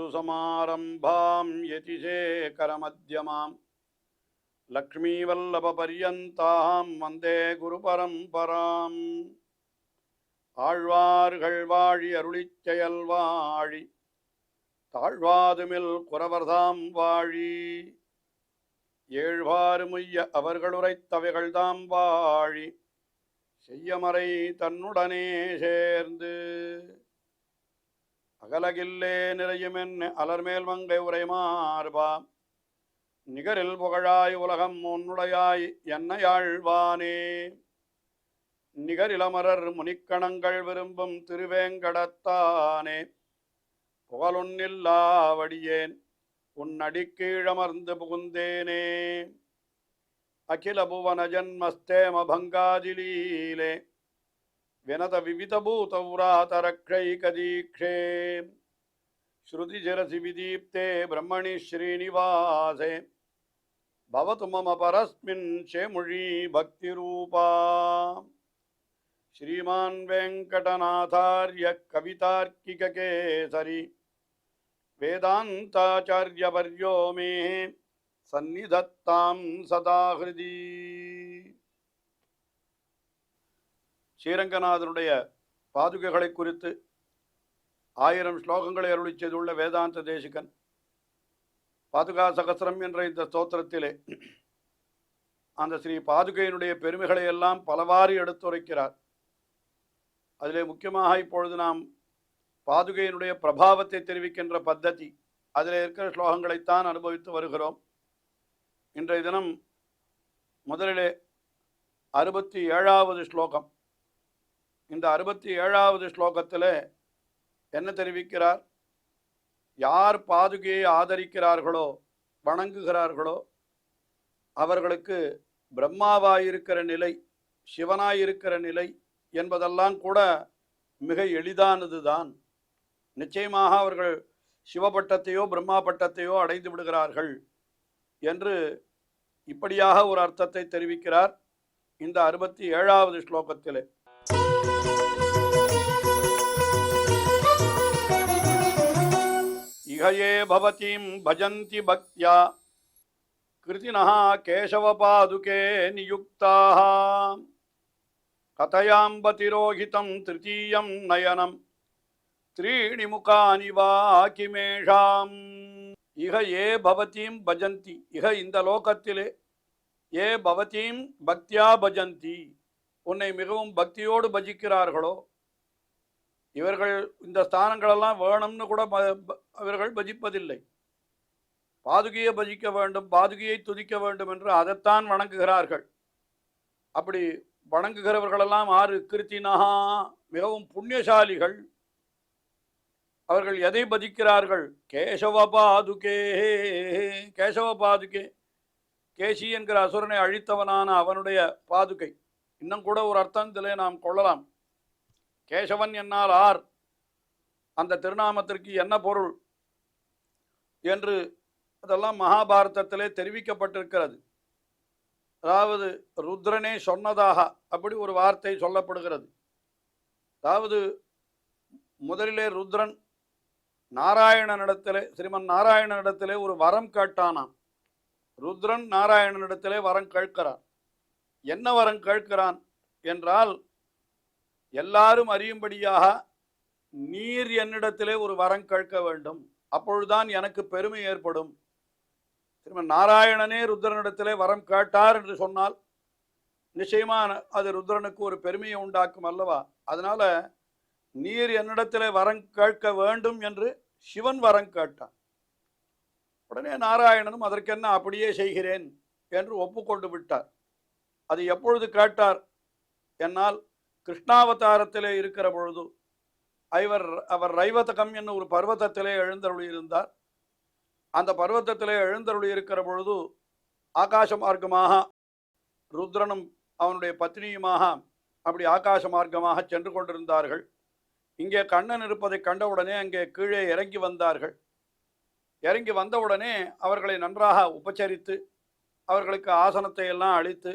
अस्मत्गुरुसमारम्भां यतिशेखरमध्यमां लक्ष्मीवल्लभपर्यन्तां वन्दे गुरुपरम्पराम् ஆழ்வார்கள் வாழி அருளிச் செயல் வாழி தாழ்வாதுமில் குறவர்தாம் வாழி ஏழ்வாறுமுய்ய அவர்களுரைத்தவைகள் தாம் வாழி செய்யமறை தன்னுடனே சேர்ந்து அகலகில்லே நிறையுமென்ன அலர்மேல் மங்கை உரைமார்பா நிகரில் புகழாய் உலகம் உன்னுடையாய் என்னையாழ்வானே நிகரிலமரர் முனிக்கணங்கள் விரும்பும் திருவேங்கடத்தானே புகழொன்னில்லாவடியேன் உன்னடிக்கீழமர்ந்து புகுந்தேனே அகில புவன ஜன்மஸ்தேம பங்காதிலீலே வினத விவிதபூதௌராதரக்ஷைகதீக்ஷே ஸ்ருதிசிரசி விதீப்தே பிரம்மணி ஸ்ரீனிவாசே பவது மம பரஸ்மின் சேமுழி பக்திரூபா श्रीमान् वेंकटनाथार्य कवितार्किककेसरी वेदांताचार्यवर्यो मे सन्निधत्तां सदा हृदि ஸ்ரீரங்கநாதனுடைய பாதுகைகளை குறித்து 1000 ஸ்லோகங்களை அருளிச் செய்துள்ள வேதாந்த தேசிகன் பாதுகா சகஸ்ரம் என்ற இந்த ஸ்தோத்திரத்திலே அந்த ஸ்ரீ பாதுகையினுடைய பெருமைகளை எல்லாம் பலவாறு எடுத்துரைக்கிறார். அதிலே முக்கியமாக இப்பொழுது நாம் பாதுகையினுடைய பிரபாவத்தை தெரிவிக்கின்ற பத்ததி அதில் இருக்கிற ஸ்லோகங்களைத்தான் அனுபவித்து வருகிறோம். இன்றைய தினம் முதலிலே 67வது ஸ்லோகம். இந்த 67வது ஸ்லோகத்தில் என்ன தெரிவிக்கிறார்? யார் பாதுகையை ஆதரிக்கிறார்களோ வணங்குகிறார்களோ அவர்களுக்கு பிரம்மாவாயிருக்கிற நிலை, சிவனாயிருக்கிற நிலை என்பதெல்லாம் கூட மிக எளிதானது தான். நிச்சயமாக அவர்கள் சிவபட்டத்தையோ பிரம்மா பட்டத்தையோ அடைந்து விடுகிறார்கள் என்று இப்படியாக ஒரு அர்த்தத்தை தெரிவிக்கிறார் இந்த 67வது ஸ்லோகத்திலே. இகையே பவதீம் பஜந்தி பக்த்யா கிருதினஹ கேசவ பாதுகே நியுக்தாஹ கதயாம்பதிரோகிதம் திருத்தீயம் நயனம் த்ரீணி முகானி வா கிமேஷாம். இக ஏ பவதீம் பஜந்தி, இக இந்த லோகத்திலே, ஏ பவதீம் பக்தியா பஜந்தி, உன்னை மிகவும் பக்தியோடு பஜிக்கிறார்களோ இவர்கள் இந்த ஸ்தானங்களெல்லாம் வேணும்னு கூட இவர்கள் பஜிப்பதில்லை. பாதுகையை பஜிக்க வேண்டும், பாதுகையை துதிக்க வேண்டும் என்று அதைத்தான் வணங்குகிறார்கள். அப்படி வணங்குகிறவர்களெல்லாம் ஆறு கிருத்தினஹா, மிகவும் புண்ணியசாலிகள். அவர்கள் எதை பஜிக்கிறார்கள்? கேசவ பாதுகே, கேசவ பாதுகே, கேசி என்கிற அசுரனை அழித்தவனான அவனுடைய பாதுகை. இன்னும் கூட ஒரு அர்த்தத்திலே நாம் கொள்ளலாம். கேசவன் என்னால் ஆர், அந்த திருநாமத்திற்கு என்ன பொருள் என்று அதெல்லாம் மகாபாரதத்திலே தெரிவிக்கப்பட்டிருக்கிறது. அதாவது ருத்ரனே சொன்னதாக அப்படி ஒரு வார்த்தை சொல்லப்படுகிறது. அதாவது முதலிலே ருத்ரன் நாராயணனிடத்திலே, ஸ்ரீமன் நாராயணனிடத்திலே ஒரு வரம் கேட்டானாம். ருத்ரன் நாராயணனிடத்திலே வரம் கேட்கிறான். என்ன வரம் கேட்கிறான் என்றால், எல்லாரும் அறியும்படியாக நீர் என்னிடத்திலே ஒரு வரம் கேட்க வேண்டும், அப்பொழுதுதான் எனக்கு பெருமை ஏற்படும். ஸ்ரீமன் நாராயணனே ருத்ரனிடத்திலே வரம் கேட்டார் என்று சொன்னால் நிச்சயமான அது ருத்ரனுக்கு ஒரு பெருமையை உண்டாக்கும் அல்லவா? அதனால நீர் என்னிடத்திலே வரம் கேட்க வேண்டும் என்று சிவன் வரம் கேட்டான். உடனே நாராயணனும் அதற்கென்ன அப்படியே செய்கிறேன் என்று ஒப்புக்கொண்டு விட்டார். அது எப்பொழுது கேட்டார் என்னால், கிருஷ்ணாவதாரத்திலே இருக்கிற பொழுது அவர் ரைவதகம் என்னும் ஒரு பர்வதத்திலே எழுந்தருளியிருந்தார். அந்த பர்வதத்திலே எழுந்தருளி இருக்கிற பொழுது ஆகாச மார்க்கமாக ருத்ரனும் அவனுடைய பத்னியுமாக அப்படி ஆகாச மார்க்கமாக சென்று கொண்டிருந்தார்கள். இங்கே கண்ணன் இருப்பதை கண்டவுடனே அங்கே கீழே இறங்கி வந்தார்கள். இறங்கி வந்தவுடனே அவர்களை நன்றாக உபச்சரித்து அவர்களுக்கு ஆசனத்தை எல்லாம் அளித்து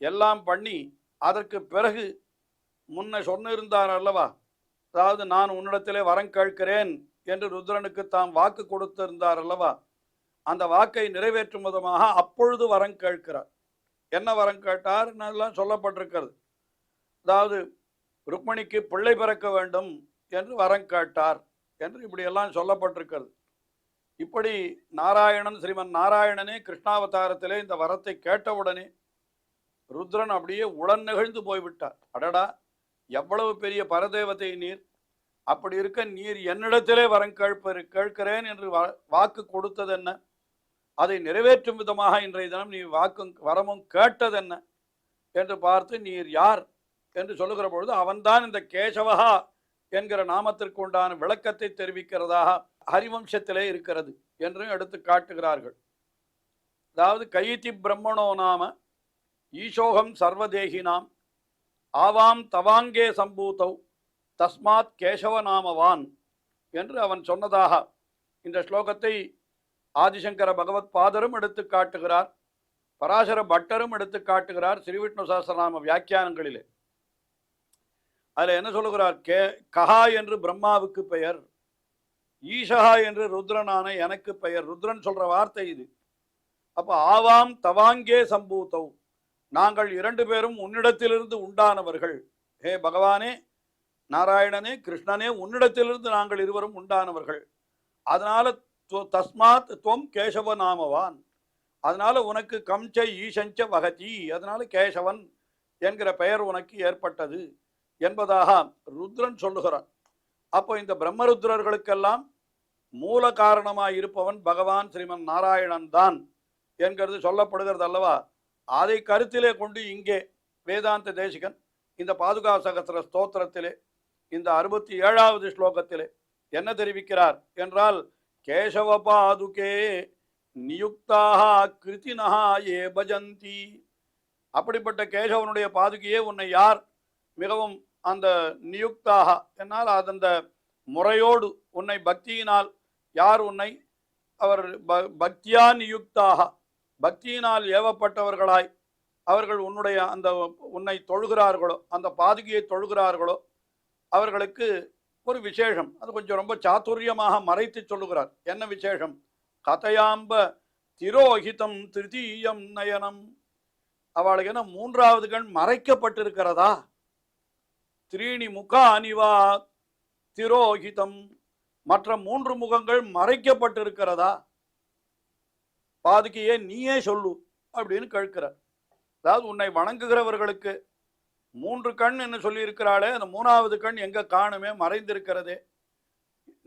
எல்லாம் பண்ணி அதற்கு பிறகு முன்ன சொன்னிருந்தார் அல்லவா, அதாவது நான் உன்னிடத்திலே வரம் கேட்கிறேன் என்று ருத்ரனுக்கு தாம் வாக்கு கொடுத்திருந்தார் அல்லவா, அந்த வாக்கை நிறைவேற்றும் விதமாக அப்பொழுது வரம் கேட்கிறார். என்ன வரம் கேட்டார் எல்லாம் சொல்லப்பட்டிருக்கிறது. அதாவது ருக்மணிக்கு பிள்ளை பிறக்க வேண்டும் என்று வரம் கேட்டார் என்று இப்படியெல்லாம் சொல்லப்பட்டிருக்கிறது. இப்படி நாராயணன், ஸ்ரீமன் நாராயணனே கிருஷ்ணாவதாரத்திலே இந்த வரத்தை கேட்டவுடனே ருத்ரன் அப்படியே உடன் நெகிழ்ந்து போய்விட்டார். அடடா, எவ்வளவு பெரிய பரதேவதை நீர்! அப்படி இருக்க நீர் என்னிடத்திலே வரம் கேட்கிறேன் என்று வாக்கு கொடுத்தது என்ன? அதை நிறைவேற்றும் விதமாக இன்றைய தினம் நீ வாக்கும் வரமும் கேட்டதென்ன என்று பார்த்து, நீர் யார் என்று சொல்லுகிற பொழுது அவன்தான் இந்த கேசவஹா என்கிற நாமத்திற்கு உண்டான விளக்கத்தை தெரிவிக்கிறதாக ஹரிவம்சத்திலே இருக்கிறது என்றும் எடுத்து காட்டுகிறார்கள். அதாவது கையித்தி பிரம்மணோ நாம ஈசோகம் சர்வதேகினாம் ஆவாம் தவாங்கே சம்பூத்தௌ தஸ்மாத் கேசவ நாமவான் என்று அவன் சொன்னதாக இந்த ஸ்லோகத்தை ஆதிசங்கர பகவத் பாதரும் எடுத்து காட்டுகிறார், பராசர பட்டரும் எடுத்து காட்டுகிறார் ஸ்ரீவிஷ்ணு சஹஸ்ரநாம வியாக்கியானங்களிலே. அதில் என்ன சொல்லுகிறார்? கஹா என்று பிரம்மாவுக்கு பெயர், ஈஷஹா என்று ருத்ரனான எனக்கு பெயர். ருத்ரன் சொல்ற வார்த்தை இது. அப்போ ஆவாம் தவாங்கே சம்பூத்தௌ, நாங்கள் இரண்டு பேரும் உன்னிடத்திலிருந்து உண்டானவர்கள். ஹே பகவானே, நாராயணனே, கிருஷ்ணனே, உன்னிடத்திலிருந்து நாங்கள் இருவரும் உண்டானவர்கள். அதனால தஸ்மாத் துவம் கேசவ நாமவான், அதனால உனக்கு கம்ச ஈசஞ்ச வகதி, அதனால கேசவன் என்கிற பெயர் உனக்கு ஏற்பட்டது என்பதாக ருத்ரன் சொல்லுகிறான். அப்போ இந்த பிரம்மருத்ரர்களுக்கெல்லாம் மூல காரணமாய் இருப்பவன் பகவான் ஸ்ரீமன் நாராயணன் தான் என்கிறது சொல்லப்படுகிறது அல்லவா. அதை கருத்திலே கொண்டு இங்கே வேதாந்த தேசிகன் இந்த பாதுகா சகஸ்ர ஸ்தோத்திரத்திலே இந்த 67வது ஸ்லோகத்திலே என்ன தெரிவிக்கிறார் என்றால், கேசவ பாதுகே நியுக்தாக கிருதினஹா ஏ பஜந்தி, அப்படிப்பட்ட கேசவனுடைய பாதுகையே உன்னை யார் மிகவும் அந்த நியுக்தாக என்னால் அந்த முறையோடு உன்னை பக்தியினால் யார் உன்னை அவர் பக்தியா நியுக்தாக, பக்தியினால் ஏவப்பட்டவர்களாய் அவர்கள் உன்னுடைய அந்த உன்னை தொழுகிறார்களோ, அந்த பாதுகையை தொழுகிறார்களோ, அவர்களுக்கு ஒரு விசேஷம். அது கொஞ்சம் ரொம்ப சாதுரியமாக மறைத்து சொல்லுகிறார். என்ன விசேஷம்? கதையாம்ப திரோஹிதம் திருத்தீயம் நயனம், அவளுக்கு என்ன மூன்றாவது கண் மறைக்கப்பட்டிருக்கிறதா? திரீணி முகா அனிவா திரோஹிதம், மற்ற மூன்று முகங்கள் மறைக்கப்பட்டிருக்கிறதா? பாதுகையே நீயே சொல்லு அப்படின்னு கேட்கிறார். அதாவது உன்னை வணங்குகிறவர்களுக்கு மூன்று கண் என்று சொல்லி இருக்கிறாளே, அந்த மூணாவது கண் எங்க காணுமே, மறைந்திருக்கிறதே.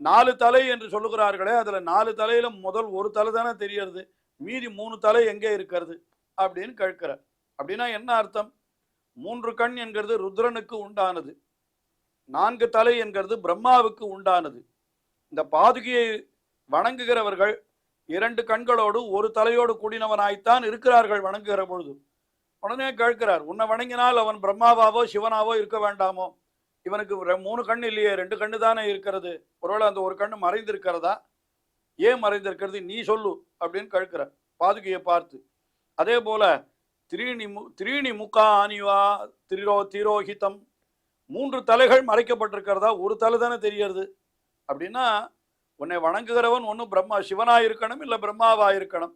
4 தலை என்று சொல்லுகிறார்களே, அதுல 4 தலையில முதல் ஒரு தலை தானே தெரியறது, மீதி 3 தலை எங்கே இருக்கிறது அப்படின்னு கேட்கிறார். அப்படின்னா என்ன அர்த்தம்? 3 கண் என்கிறது ருத்ரனுக்கு உண்டானது, 4 தலை என்கிறது பிரம்மாவுக்கு உண்டானது. இந்த பாதுகையை வணங்குகிறவர்கள் 2 கண்களோடு ஒரு தலையோடு கூடினவனாய்த்தான் இருக்கிறார்கள் வணங்குகிற பொழுது. உடனே கேட்கிறார், உன்னை வணங்கினால் அவன் பிரம்மாவாவோ சிவனாவோ இருக்க வேண்டாமோ? இவனுக்கு 3 கண் இல்லையே, 2 கண்ணு தானே இருக்கிறது. ஒருவேளை அந்த ஒரு கண்ணு மறைந்திருக்கிறதா? ஏன் மறைந்திருக்கிறது நீ சொல்லு அப்படின்னு கேட்கிறார் பாதுகையை பார்த்து. அதே போல திரீணி முகா அனிவா திரோஹிதம், 3 தலைகள் மறைக்கப்பட்டிருக்கிறதா? ஒரு தலை தானே தெரியறது. அப்படின்னா உன்னை வணங்குகிறவன் ஒன்று பிரம்மா சிவனா இருக்கணும், இல்லை பிரம்மாவா இருக்கணும்.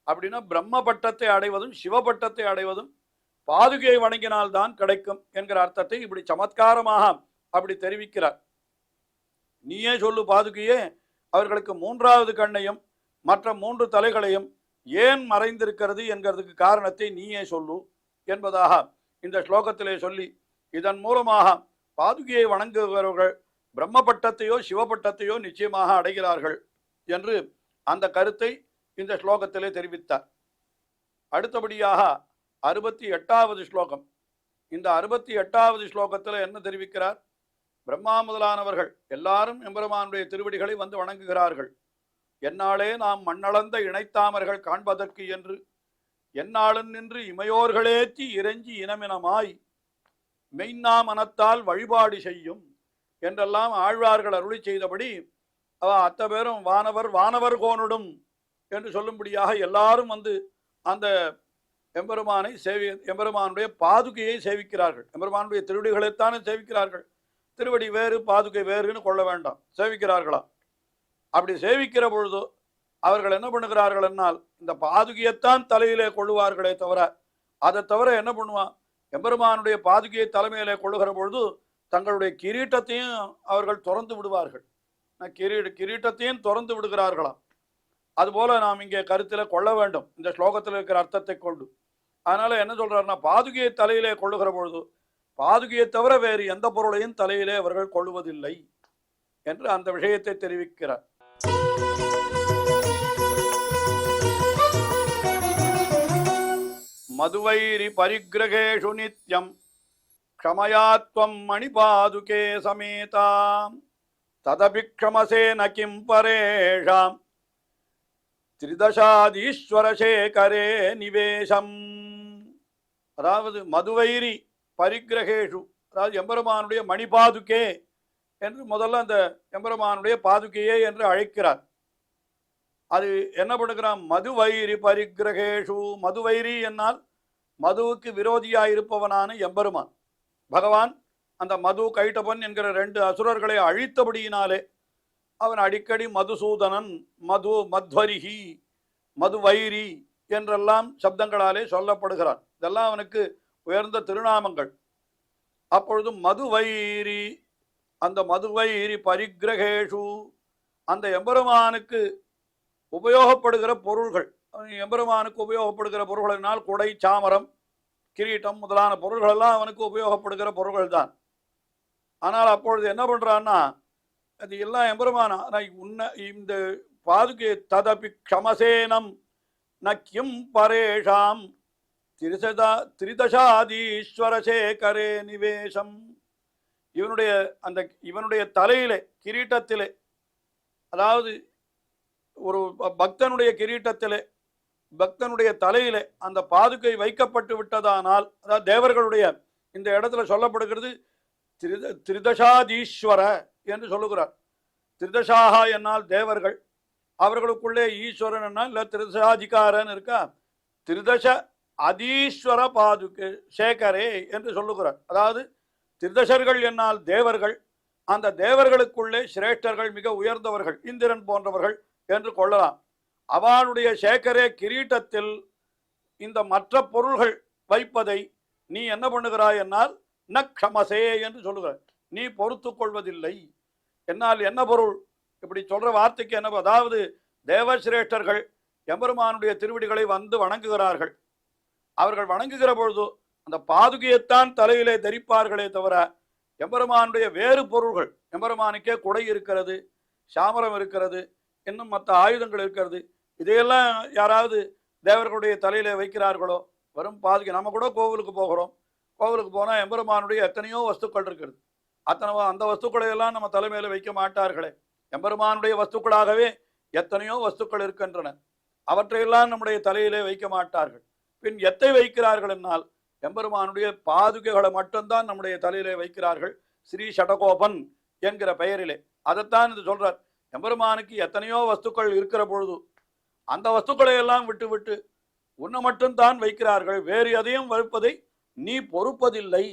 அப்படின்னா பிரம்ம பட்டத்தை அடைவதும் சிவபட்டத்தை அடைவதும் பாதுகையை வணங்கினால்தான் கிடைக்கும் என்கிற அர்த்தத்தை இப்படி சமத்காரமாக அப்படி தெரிவிக்கிறார். நீயே சொல்லு பாதுகையே, அவர்களுக்கு 3வது கண்ணையும் மற்ற 3 தலைகளையும் ஏன் மறைந்திருக்கிறது என்கிறதுக்கு காரணத்தை நீயே சொல்லு என்பதாக இந்த ஸ்லோகத்திலே சொல்லி, இதன் மூலமாக பாதுகையை வணங்குகிறவர்கள் பிரம்ம பட்டத்தையோ சிவபட்டத்தையோ நிச்சயமாக அடைகிறார்கள் என்று அந்த கருத்தை இந்த ஸ்லோகத்திலே தெரிவித்தார். அடுத்தபடியாக 68வது ஸ்லோகம். இந்த 68வது ஸ்லோகத்தில் என்ன தெரிவிக்கிறார்? பிரம்மா முதலானவர்கள் எல்லாரும் எம்பெருமானுடைய திருவடிகளை வந்து வணங்குகிறார்கள். என்னாலே நாம் மண்ணளந்த இணைத்தாமர்கள் காண்பதற்கு என்று என்னாலும் நின்று இமையோர்களேத்தி இறைஞ்சி இனமினமாய் மெய்னா மனத்தால் வழிபாடு செய்யும் என்றெல்லாம் ஆழ்வார்கள் அருளி செய்தபடி அவ அத்த பேரும் வானவர் கோனுடும் என்று சொல்லும்படியாக எல்லாரும் வந்து அந்த எம்பெருமானுடைய பாதுகையை சேவிக்கிறார்கள். எம்பெருமானுடைய திருடிகளைத்தானே சேவிக்கிறார்கள். திருவடி வேறு பாதுகை வேறுன்னு கொள்ள வேண்டாம், சேவிக்கிறார்களாம். அப்படி சேவிக்கிற பொழுது அவர்கள் என்ன பண்ணுகிறார்கள் என்னால் இந்த பாதுகையைத்தான் தலையிலே கொள்ளுவார்களே தவிர, அதை தவிர என்ன பண்ணுவான், எம்பெருமானுடைய பாதுகையை தலைமையிலே கொள்ளுகிற பொழுது தங்களுடைய கிரீட்டத்தையும் அவர்கள் திறந்து விடுவார்கள். கிரீட்டத்தையும் திறந்து விடுகிறார்களாம். அதுபோல நாம் இங்கே கருத்தில் கொள்ள வேண்டும் இந்த ஸ்லோகத்தில் இருக்கிற அர்த்தத்தை கொண்டு. அதனால என்ன சொல்றாருன்னா, பாதுகையை தலையிலே கொள்ளுகிற பொழுது பாதுகையை தவிர வேறு எந்த பொருளையும் தலையிலே அவர்கள் கொள்ளுவதில்லை என்று அந்த விஷயத்தை தெரிவிக்கிறார். மதுவைரி பரிகிரகேஷு நித்யம் க்ஷமயாத்வம் மணிபாதுகே சமேதாம் ததபிக்ஷமசேன கிம் பரேஷாம் திரிதசாதீஸ்வரசேகரே நிவேசம். அதாவது மதுவைரி பரிகிரகேஷு, அதாவது எம்பெருமானுடைய மணிபாதுகே என்று முதல்ல அந்த எம்பெருமானுடைய பாதுகையே என்று அழைக்கிறார். அது என்ன பண்ணுகிறான், மதுவைரி பரிகிரகேஷு. மதுவைரி என்னால் மதுவுக்கு விரோதியாயிருப்பவனான எம்பெருமான் பகவான் அந்த மது கைட்டபன் என்கிற 2 அசுரர்களை அழித்தபடியினாலே அவன் அடிக்கடி மதுசூதனன், மது மத்வரிஹி, மதுவைரி என்றெல்லாம் சப்தங்களாலே சொல்லப்படுகிறான். இதெல்லாம் அவனுக்கு உயர்ந்த திருநாமங்கள். அப்பொழுது மதுவைரி, அந்த மதுவைரி பரிகிரகேஷு, அந்த எம்பெருமானுக்கு உபயோகப்படுகிற பொருள்கள், எம்பெருமானுக்கு உபயோகப்படுகிற பொருள்களினால் குடை, சாமரம், கிரீட்டம் முதலான பொருள்கள் எல்லாம் அவனுக்கு உபயோகப்படுகிற பொருள்கள் தான். ஆனால் அப்பொழுது என்ன பண்றான்னா, அது எல்லாம் எம்பெருமானா இந்த பாதுகை ததபி க்ஷமசேனம் நக்கியம் பரேஷாம் திரிதசாதீஸ்வரசேகரே நிவேசம். இவனுடைய தலையிலே கிரீட்டத்திலே, அதாவது ஒரு பக்தனுடைய கிரீட்டத்திலே, பக்தனுடைய தலையிலே அந்த பாதுகை வைக்கப்பட்டு விட்டதானால், அதாவது தேவர்களுடைய இந்த இடத்துல சொல்லப்படுகிறது திரிதசாதீஸ்வர என்று சொல்லுகிறார். திரிதசாகா என்னால் தேவர்கள், அவர்களுக்குள்ளே ஈஸ்வரன் என்னால் இல்லை திரிதசாதிகாரன் இருக்கா, திரிதச அதீஸ்வர பாதுகை சேகரே என்று சொல்லுகிறார். அதாவது திரிதசர்கள் என்னால் தேவர்கள், அந்த தேவர்களுக்குள்ளே சிரேஷ்டர்கள், மிக உயர்ந்தவர்கள், இந்திரன் போன்றவர்கள் என்று கொள்ளலாம். அவனுடைய சேகரே கிரீட்டத்தில் இந்த மற்ற பொருள்கள் வைப்பதை நீ என்ன பண்ணுகிறாய் என்னால் ந க்ஷமசே என்று சொல்லுகிறார், நீ பொறுத்து கொள்வதில்லை. என்னால் என்ன பொருள், இப்படி சொல்ற வார்த்தைக்கு என்ன, அதாவது தேவசிரேஷ்டர்கள் எம்பெருமானுடைய திருவடிகளை வந்து வணங்குகிறார்கள். அவர்கள் வணங்குகிற பொழுது அந்த பாதுகையைத்தான் தலையிலே தரிப்பார்களே தவிர எம்பெருமானுடைய வேறு பொருள்கள், எம்பெருமானுக்கே குடை இருக்கிறது, சாமரம் இருக்கிறது, இன்னும் மற்ற ஆயுதங்கள் இருக்கிறது, இதையெல்லாம் யாராவது தேவர்களுடைய தலையிலே வைக்கிறார்களோ? வரும் பாதுகை. நம்ம கூட கோவிலுக்கு போகிறோம், கோவிலுக்கு போனால் எம்பெருமானுடைய எத்தனையோ வஸ்துக்கள் இருக்கிறது, அந்த வஸ்துக்களை எல்லாம் நம்ம தலைமையில வைக்க மாட்டார்களே. எம்பெருமானுடைய வஸ்துக்களாகவே எத்தனையோ வஸ்துக்கள் இருக்கின்றன, அவற்றையெல்லாம் நம்முடைய தலையிலே வைக்க மாட்டார்கள். பின் எத்தை வைக்கிறார்கள் என்னால் எம்பெருமானுடைய பாதுகைகளை மட்டும்தான் நம்முடைய தலையிலே வைக்கிறார்கள், ஸ்ரீ ஷடகோபன் என்கிற பெயரிலே. அதைத்தான் இது சொல்றார். எம்பெருமானுக்கு எத்தனையோ வஸ்துக்கள் இருக்கிற பொழுது அந்த வஸ்துக்களை எல்லாம் விட்டு விட்டு உன்னை மட்டும்தான் வைக்கிறார்கள், வேறு எதையும் வைப்பதை நீ பொறுப்பதில்லை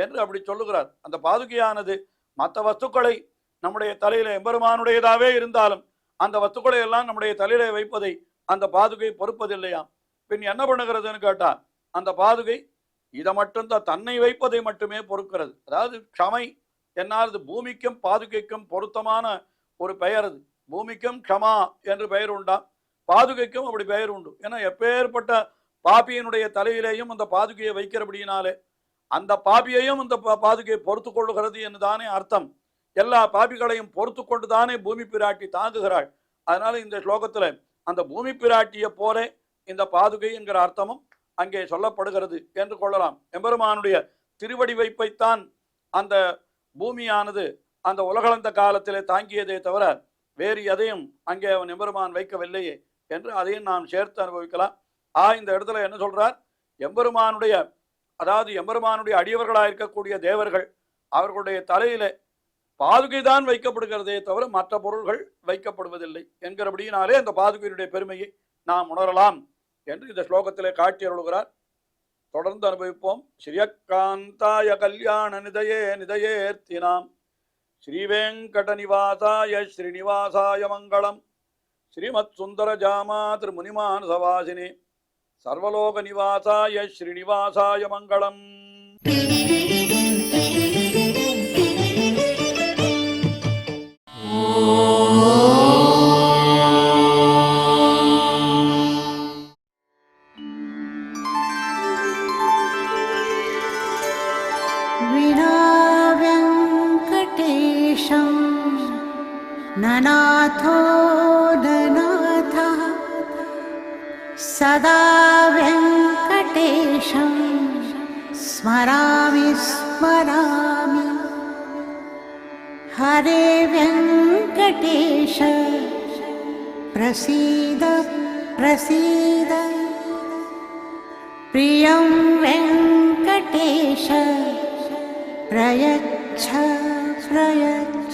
என்று அப்படி சொல்லுகிறார். அந்த பாதுகையானது மற்ற வஸ்துக்களை நம்முடைய தலையில எம்பெருமானுடையதாவே இருந்தாலும் அந்த வஸ்துக்களை எல்லாம் நம்முடைய தலையிலே வைப்பதை அந்த பாதுகை பொறுப்பதில்லையாம். பின் என்ன பண்ணுகிறதுன்னு கேட்டா, அந்த பாதுகை இதை மட்டும்தான், தன்னை வைப்பதை மட்டுமே பொறுக்கிறது. அதாவது க்ஷமை என்னால் பூமிக்கும் பாதுகைக்கும் பொருத்தமான ஒரு பெயர். அது பூமிக்கும் க்ஷமா என்று பெயர் உண்டாம், பாதுகைக்கும் அப்படி பெயர் உண்டு. ஏன்னா எப்பேற்பட்ட பாபியினுடைய தலையிலேயும் அந்த பாதுகையை வைக்கிறபடியினாலே அந்த பாபியையும் அந்த பாதுகையை பொறுத்து கொள்ளுகிறது என்று தானே அர்த்தம். எல்லா பாபிகளையும் பொறுத்து கொண்டு தானே பூமி பிராட்டி தாங்குகிறாள். அதனால இந்த ஸ்லோகத்தில் அந்த பூமி பிராட்டியை போல இந்த பாதுகை என்கிற அர்த்தமும் அங்கே சொல்லப்படுகிறது என்று கொள்ளலாம். எம்பெருமானுடைய திருவடி வைப்பைத்தான் அந்த பூமியானது அந்த உலகளந்த காலத்திலே தாங்கியதே தவிர வேறு எதையும் அங்கே அவன் எம்பெருமான் வைக்கவில்லையே என்று அதையும் நாம் சேர்த்து அனுபவிக்கலாம். இந்த இடத்துல என்ன சொல்றார், எம்பெருமானுடைய, அதாவது எம்பெருமானுடைய அடியவர்களாக இருக்கக்கூடிய தேவர்கள் அவர்களுடைய தலையிலே பாதுகை தான் வைக்கப்படுகிறதே தவிர மற்ற பொருள்கள் வைக்கப்படுவதில்லை என்கிறபடியினாலே அந்த பாதுகையினுடைய பெருமையை நாம் உணரலாம் என்று இந்த ஸ்லோகத்திலே காட்டி அருள்கிறார். தொடர்ந்து அனுபவிப்போம். ஸ்ரீயக்காந்தாய கல்யாண நிதயே நிதயேர்த்தினாம் ஸ்ரீவேங்கட நிவாசாய ஸ்ரீனிவாசாய மங்களம். ஸ்ரீமத் சுந்தர ஜாமா திருமுனிமானசவாசினி சர்வலோக நிவாசாய ஸ்ரீனிவாசாய மங்களம். विनाव्यङ्कटेशं ननाथो ननाथः सदा व्यङ्कटेशं स्मरामि स्मरामि. हरे व्यङ्कटेश प्रसीद प्रसीद. प्रियं वेङ्कटेश प्रयच्छ प्रयच्छ.